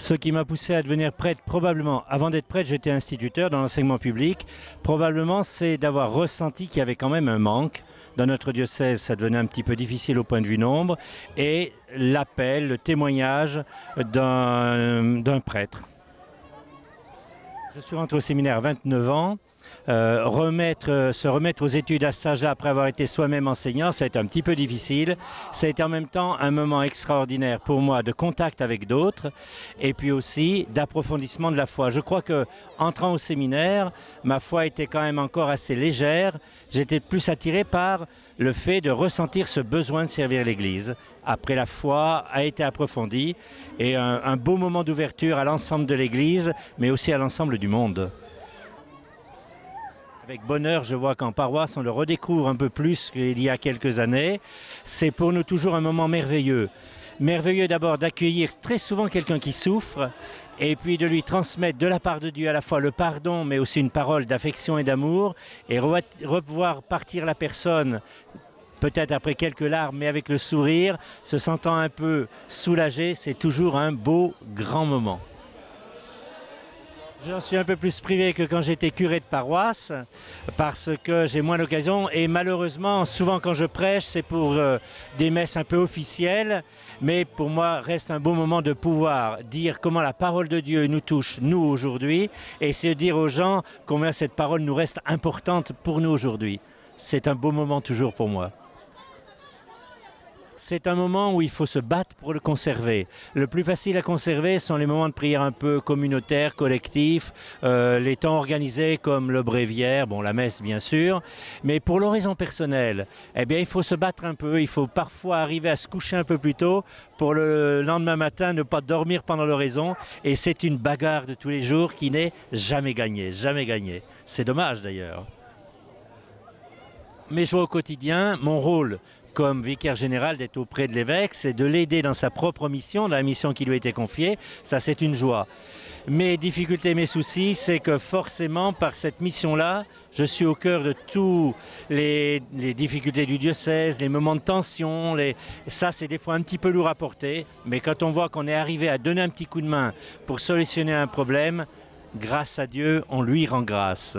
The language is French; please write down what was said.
Ce qui m'a poussé à devenir prêtre, probablement, avant d'être prêtre, j'étais instituteur dans l'enseignement public. Probablement, c'est d'avoir ressenti qu'il y avait quand même un manque. Dans notre diocèse, ça devenait un petit peu difficile au point de vue nombre. Et l'appel, le témoignage d'un prêtre. Je suis rentré au séminaire à 29 ans. Se remettre aux études à cet âge-là après avoir été soi-même enseignant, ça a été un petit peu difficile. Ça a été en même temps un moment extraordinaire pour moi de contact avec d'autres et puis aussi d'approfondissement de la foi. Je crois que entrant au séminaire, ma foi était quand même encore assez légère. J'étais plus attiré par le fait de ressentir ce besoin de servir l'Église. Après, la foi a été approfondie et un beau moment d'ouverture à l'ensemble de l'Église, mais aussi à l'ensemble du monde. Avec bonheur, je vois qu'en paroisse, on le redécouvre un peu plus qu'il y a quelques années. C'est pour nous toujours un moment merveilleux. Merveilleux d'abord d'accueillir très souvent quelqu'un qui souffre et puis de lui transmettre de la part de Dieu à la fois le pardon, mais aussi une parole d'affection et d'amour et revoir partir la personne, peut-être après quelques larmes, mais avec le sourire, se sentant un peu soulagé, c'est toujours un beau, grand moment. J'en suis un peu plus privé que quand j'étais curé de paroisse parce que j'ai moins d'occasion et malheureusement souvent quand je prêche c'est pour des messes un peu officielles mais pour moi reste un beau moment de pouvoir dire comment la parole de Dieu nous touche nous aujourd'hui et c'est dire aux gens combien cette parole nous reste importante pour nous aujourd'hui. C'est un beau moment toujours pour moi. C'est un moment où il faut se battre pour le conserver. Le plus facile à conserver sont les moments de prière un peu communautaires, collectifs, les temps organisés comme le bréviaire, bon la messe bien sûr, mais pour l'oraison personnelle, eh bien il faut se battre un peu, il faut parfois arriver à se coucher un peu plus tôt pour le lendemain matin ne pas dormir pendant l'oraison et c'est une bagarre de tous les jours qui n'est jamais gagnée, jamais gagnée. C'est dommage d'ailleurs. Mes joies au quotidien, mon rôle comme vicaire général d'être auprès de l'évêque, c'est de l'aider dans sa propre mission, la mission qui lui a été confiée, ça c'est une joie. Mes difficultés, mes soucis, c'est que forcément par cette mission-là, je suis au cœur de tous les difficultés du diocèse, les moments de tension, ça c'est des fois un petit peu lourd à porter, mais quand on voit qu'on est arrivé à donner un petit coup de main pour solutionner un problème, grâce à Dieu, on lui rend grâce.